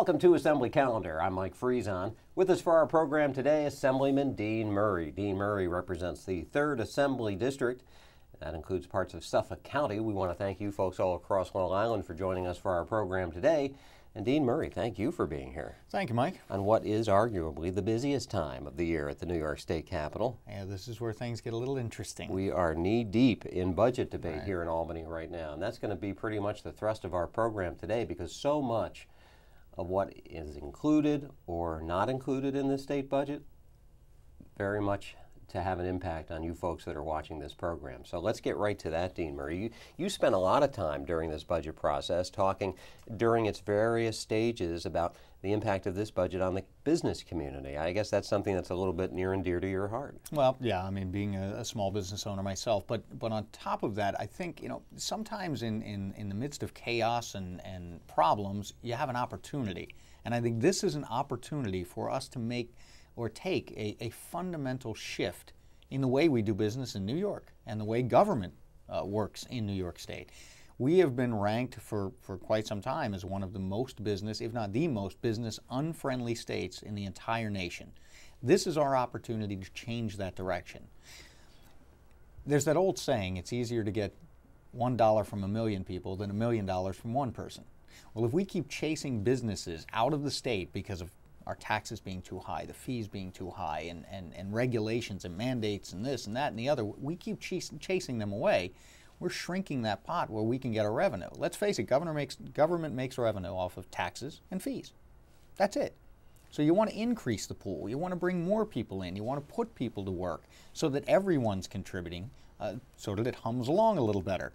Welcome to Assembly Calendar. I'm Mike Friesen. With us for our program today, Assemblyman Dean Murray. Dean Murray represents the 3rd Assembly District. That includes parts of Suffolk County. We want to thank you folks all across Long Island for joining us for our program today. And Dean Murray, thank you for being here. Thank you, Mike. On what is arguably the busiest time of the year at the New York State Capitol. Yeah, this is where things get a little interesting. We are knee-deep in budget debate here in Albany right now, and that's going to be pretty much the thrust of our program today, because so much of what is included or not included in the state budget very much to have an impact on you folks that are watching this program. So let's get right to that, Dean Murray. You spent a lot of time during this budget process talking during its various stages about the impact of this budget on the business community. I guess that's something that's a little bit near and dear to your heart. Well, yeah, I mean, being a small business owner myself, but on top of that, I think, sometimes in the midst of chaos and problems, you have an opportunity. And I think this is an opportunity for us to make or take a fundamental shift in the way we do business in New York and the way government works in New York State. We have been ranked for quite some time as one of the most business, if not the most business unfriendly states in the entire nation. This is our opportunity to change that direction. There's that old saying, it's easier to get $1 from a million people than $1 million from one person. Well, if we keep chasing businesses out of the state because of our taxes being too high, the fees being too high, and regulations and mandates and this and that and the other, we keep chasing them away, we're shrinking that pot where we can get a revenue. Let's face it, government makes revenue off of taxes and fees. That's it. So you want to increase the pool. You want to bring more people in. You want to put people to work so that everyone's contributing, so that it hums along a little better.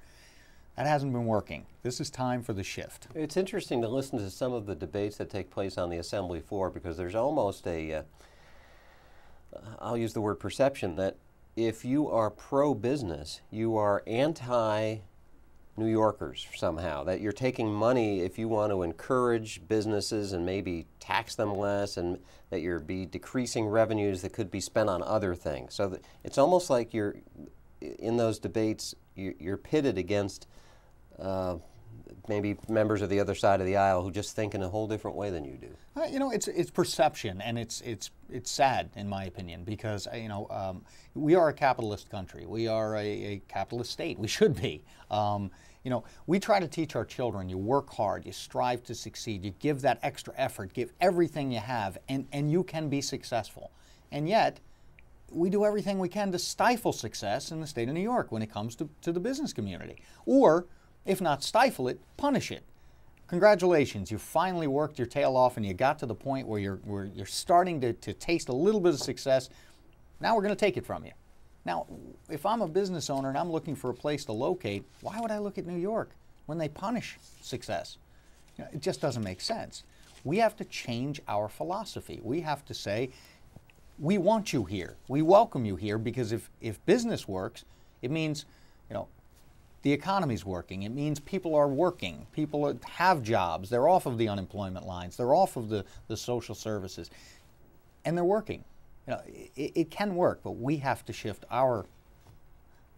That hasn't been working. This is time for the shift. It's interesting to listen to some of the debates that take place on the Assembly floor, because there's almost a, I'll use the word perception, that if you are pro-business, you are anti-New Yorkers somehow, that you're taking money if you want to encourage businesses and maybe tax them less, and that you're decreasing revenues that could be spent on other things. So it's almost like you're, in those debates, you're pitted against maybe members of the other side of the aisle who just think in a whole different way than you do. It's perception, and it's sad in my opinion, because we are a capitalist country. We are a capitalist state. We should be. We try to teach our children, you work hard, you strive to succeed, you give that extra effort, give everything you have, and you can be successful. And yet, we do everything we can to stifle success in the state of New York when it comes to the business community. Or, if not stifle it, punish it. Congratulations, you finally worked your tail off and you got to the point where you're starting to taste a little bit of success. Now we're going to take it from you. Now, if I'm a business owner and I'm looking for a place to locate, why would I look at New York when they punish success? It just doesn't make sense. We have to change our philosophy. We have to say, we want you here. We welcome you here, because if business works, it means, the economy's working. It means people are working. People have jobs. They're off of the unemployment lines. They're off of the social services. And they're working. It can work, but we have to shift our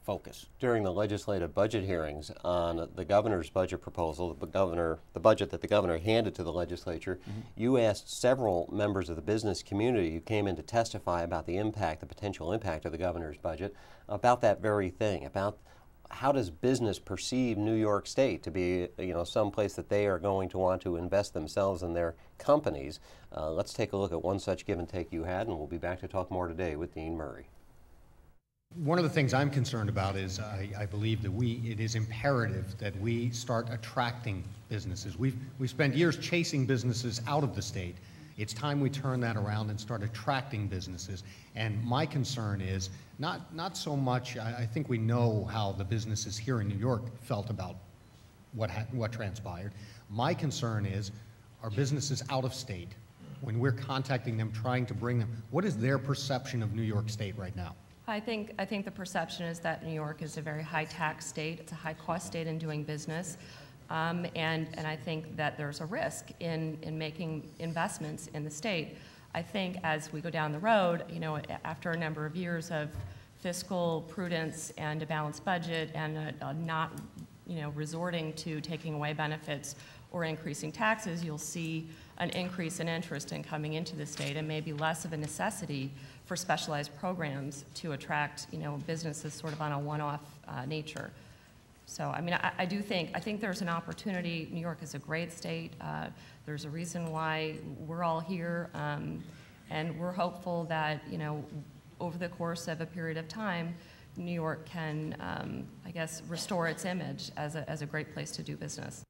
focus. During the legislative budget hearings on the governor's budget proposal, the budget that the governor handed to the legislature, you asked several members of the business community who came in to testify about the potential impact of the governor's budget, about that very thing, about how does business perceive New York State to be, some place that they are going to want to invest themselves and their companies. Let's take a look at one such give and take you had, and we'll be back to talk more today with Dean Murray. One of the things I'm concerned about is I believe that it is imperative that we start attracting businesses. We've spent years chasing businesses out of the state. It's time we turn that around and start attracting businesses. And my concern is not so much, I think we know how the businesses here in New York felt about what transpired. My concern is, are businesses out of state, when we're contacting them, trying to bring them, what is their perception of New York State right now? I think the perception is that New York is a very high tax state. It's a high cost state in doing business. And I think that there's a risk in making investments in the state. I think as we go down the road, after a number of years of fiscal prudence and a balanced budget and not resorting to taking away benefits or increasing taxes, you'll see an increase in interest in coming into the state and maybe less of a necessity for specialized programs to attract, businesses sort of on a one-off nature. So, I mean, I think there's an opportunity. New York is a great state. There's a reason why we're all here, and we're hopeful that, over the course of a period of time, New York can, I guess, restore its image as a great place to do business.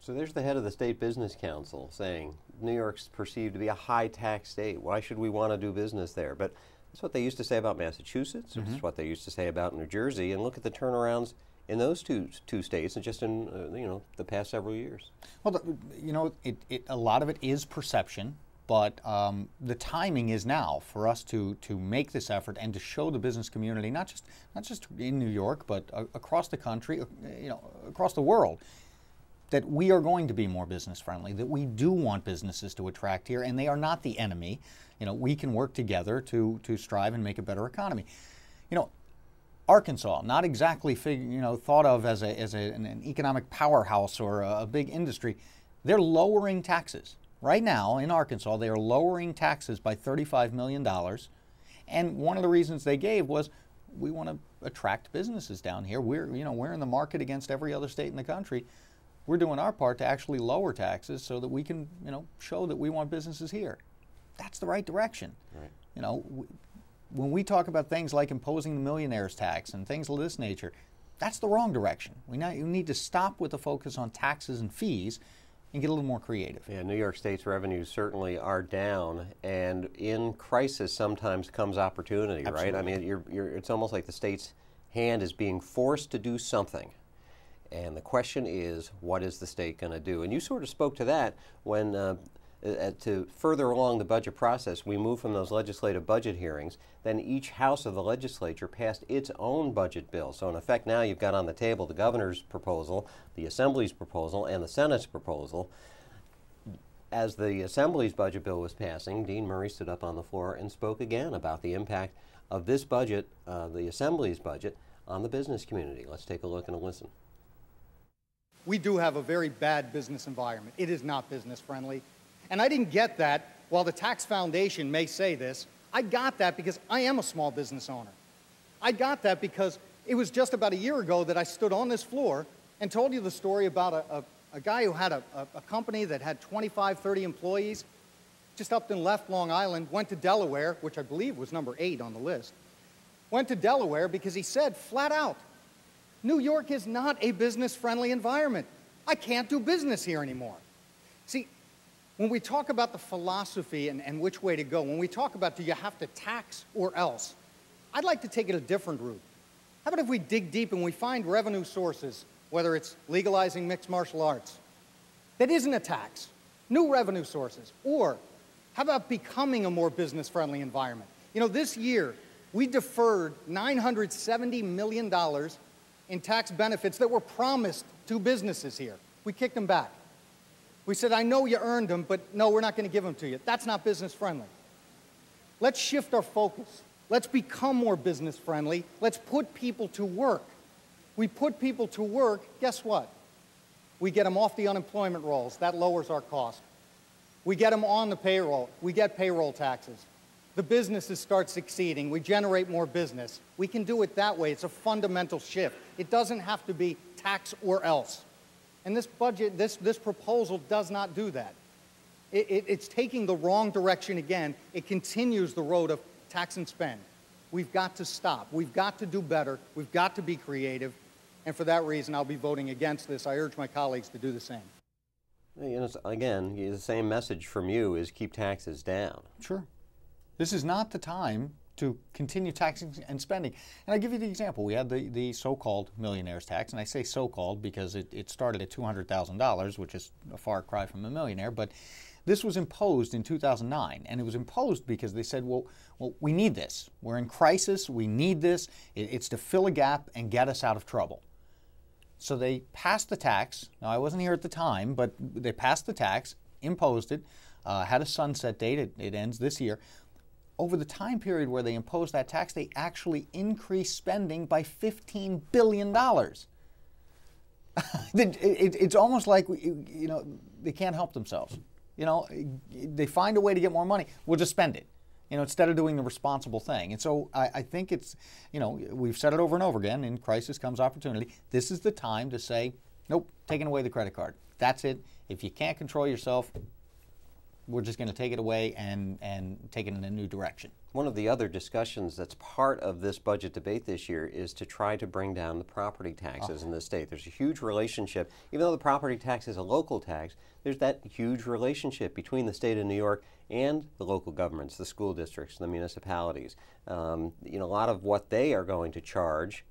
So there's the head of the State Business Council saying New York's perceived to be a high-tax state. Why should we want to do business there? But that's what they used to say about Massachusetts. Mm-hmm. It's what they used to say about New Jersey. And look at the turnarounds in those two states, and just in the past several years. Well, a lot of it is perception, but the timing is now for us to make this effort and to show the business community, not just in New York, but across the country, across the world, that we are going to be more business friendly, that we do want businesses to attract here, and they are not the enemy. We can work together to strive and make a better economy. Arkansas, not exactly thought of as an economic powerhouse or a big industry, they're lowering taxes. Right now in Arkansas, they are lowering taxes by $35 million. And one of the reasons they gave was, we want to attract businesses down here. We're in the market against every other state in the country. We're doing our part to actually lower taxes so that we can, show that we want businesses here. That's the right direction. Right. When we talk about things like imposing the millionaire's tax and things of this nature, that's the wrong direction. We need to stop with the focus on taxes and fees and get a little more creative. Yeah, New York State's revenues certainly are down, and in crisis sometimes comes opportunity. Absolutely. Right? I mean, it's almost like the state's hand is being forced to do something. And the question is, what is the state going to do? And you sort of spoke to that when, to further along the budget process, we moved from those legislative budget hearings. Then each house of the legislature passed its own budget bill. So in effect now you've got on the table the governor's proposal, the Assembly's proposal, and the Senate's proposal. As the Assembly's budget bill was passing, Dean Murray stood up on the floor and spoke again about the impact of this budget, the Assembly's budget, on the business community. Let's take a look and a listen. We do have a very bad business environment. It is not business friendly. And I didn't get that, while the Tax Foundation may say this, I got that because I am a small business owner. I got that because it was just about a year ago that I stood on this floor and told you the story about a guy who had a company that had 25, 30 employees, just up and left Long Island, went to Delaware, which I believe was number 8 on the list, went to Delaware because he said flat out, New York is not a business-friendly environment. I can't do business here anymore. See, when we talk about the philosophy and which way to go, when we talk about do you have to tax or else, I'd like to take it a different route. How about if we dig deep and we find revenue sources, whether it's legalizing mixed martial arts, that isn't a tax, new revenue sources, or how about becoming a more business-friendly environment? This year, we deferred $970 million in tax benefits that were promised to businesses here. We kicked them back. We said, I know you earned them, but no, we're not going to give them to you. That's not business friendly. Let's shift our focus. Let's become more business friendly. Let's put people to work. We put people to work, guess what? We get them off the unemployment rolls. That lowers our cost. We get them on the payroll. We get payroll taxes. The businesses start succeeding. We generate more business. We can do it that way. It's a fundamental shift. It doesn't have to be tax or else. And this budget, this proposal does not do that. It's taking the wrong direction again. It continues the road of tax and spend. We've got to stop. We've got to do better. We've got to be creative. And for that reason, I'll be voting against this. I urge my colleagues to do the same. Again, the same message from you is keep taxes down. Sure. This is not the time to continue taxing and spending. And I'll give you the example. We had the so-called millionaire's tax, and I say so-called because it started at $200,000, which is a far cry from a millionaire, but this was imposed in 2009, and it was imposed because they said, well, we need this. We're in crisis. We need this. It's to fill a gap and get us out of trouble. So they passed the tax. Now, I wasn't here at the time, but they passed the tax, imposed it, had a sunset date. It ends this year. Over the time period where they imposed that tax, they actually increased spending by $15 billion. It's almost like, they can't help themselves. They find a way to get more money. We'll just spend it, instead of doing the responsible thing. And so I think it's, we've said it over and over again, in crisis comes opportunity. This is the time to say, nope, taking away the credit card. That's it. If you can't control yourself, we're just going to take it away and take it in a new direction. One of the other discussions that's part of this budget debate this year is to try to bring down the property taxes in the state. There's a huge relationship. Even though the property tax is a local tax, there's that huge relationship between the state of New York and the local governments, the school districts, the municipalities. A lot of what they are going to charge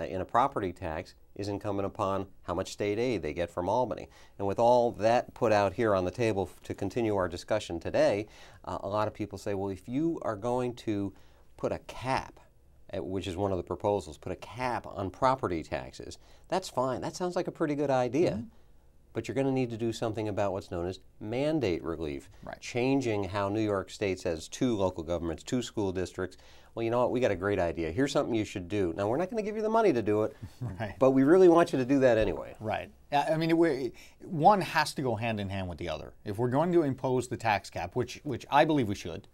in a property tax is incumbent upon how much state aid they get from Albany. And with all that put out here on the table to continue our discussion today, a lot of people say, well, if you are going to put a cap, which is one of the proposals, put a cap on property taxes, that's fine. That sounds like a pretty good idea. Mm-hmm. But you're going to need to do something about what's known as mandate relief, right. Changing how New York State says to local governments, to school districts, well, you know what, we got a great idea. Here's something you should do. Now, we're not going to give you the money to do it, right. But we really want you to do that anyway. Right. I mean, one has to go hand in hand with the other. If we're going to impose the tax cap, which I believe we should,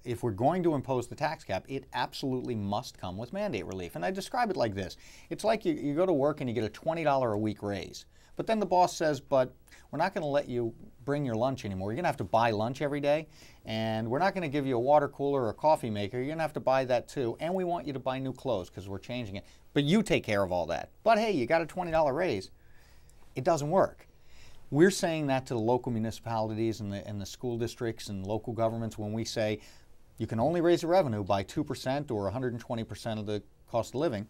if we're going to impose the tax cap, it absolutely must come with mandate relief. And I describe it like this. It's like you go to work and you get a $20 a week raise. But then the boss says, but we're not going to let you bring your lunch anymore. You're going to have to buy lunch every day, and we're not going to give you a water cooler or a coffee maker. You're going to have to buy that too, and we want you to buy new clothes because we're changing it. But you take care of all that. But hey, you got a $20 raise. It doesn't work. We're saying that to the local municipalities and the school districts and local governments when we say you can only raise the revenue by 2% or 120% of the cost of living.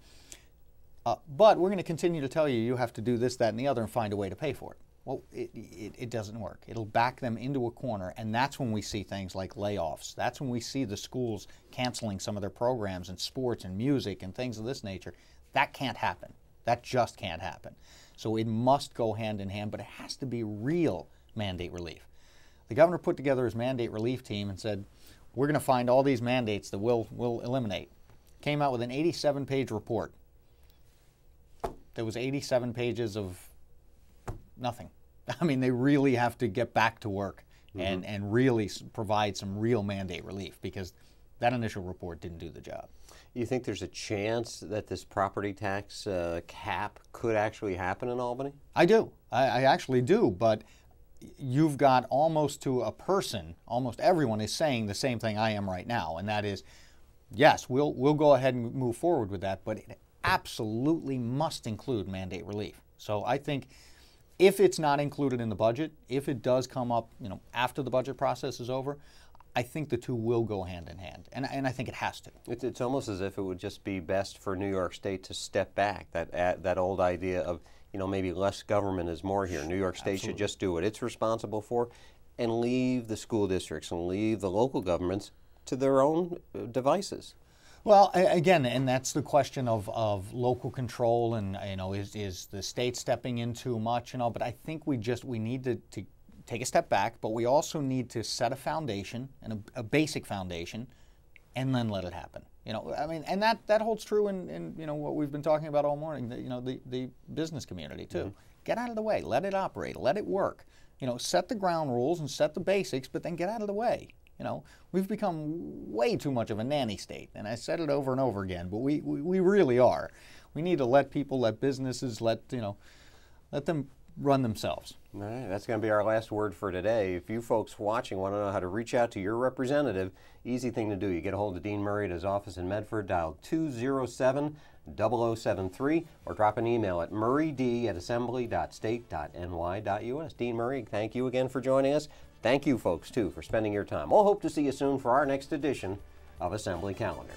But we're going to continue to tell you you have to do this, that, and the other and find a way to pay for it. Well, it doesn't work. It'll back them into a corner, and that's when we see things like layoffs. That's when we see the schools canceling some of their programs in sports and music and things of this nature. That can't happen. That just can't happen. So it must go hand in hand, but it has to be real mandate relief. The governor put together his mandate relief team and said, we're going to find all these mandates that we'll eliminate. Came out with an 87-page report. There was 87 pages of nothing. I mean, they really have to get back to work and really provide some real mandate relief because that initial report didn't do the job. You think there's a chance that this property tax cap could actually happen in Albany? I do. I actually do, but you've got almost to a person, almost everyone is saying the same thing I am right now, and that is, yes, we'll go ahead and move forward with that, but it absolutely must include mandate relief. So I think if it's not included in the budget, if it does come up, after the budget process is over, I think the two will go hand in hand, and I think it has to. It's almost as if it would just be best for New York State to step back. That old idea of maybe less government is more here. New York State should just do what it's responsible for, and leave the school districts and leave the local governments to their own devices. Well, again, and that's the question of local control, and is the state stepping in too much, but I think we need to take a step back, but we also need to set a foundation and a basic foundation, and then let it happen. And that holds true in what we've been talking about all morning. The business community too. Mm-hmm. Get out of the way, let it operate, let it work. Set the ground rules and set the basics, but then get out of the way. We've become way too much of a nanny state, and I said it over and over again, but we really are. We need to let people, let businesses, let them run themselves. All right, that's going to be our last word for today. If you folks watching want to know how to reach out to your representative, easy thing to do. You get a hold of Dean Murray at his office in Medford, dial 207-0073, or drop an email at murrayd@assembly.state.ny.us. Dean Murray, thank you again for joining us. Thank you folks, too, for spending your time. We'll hope to see you soon for our next edition of Assembly Calendar.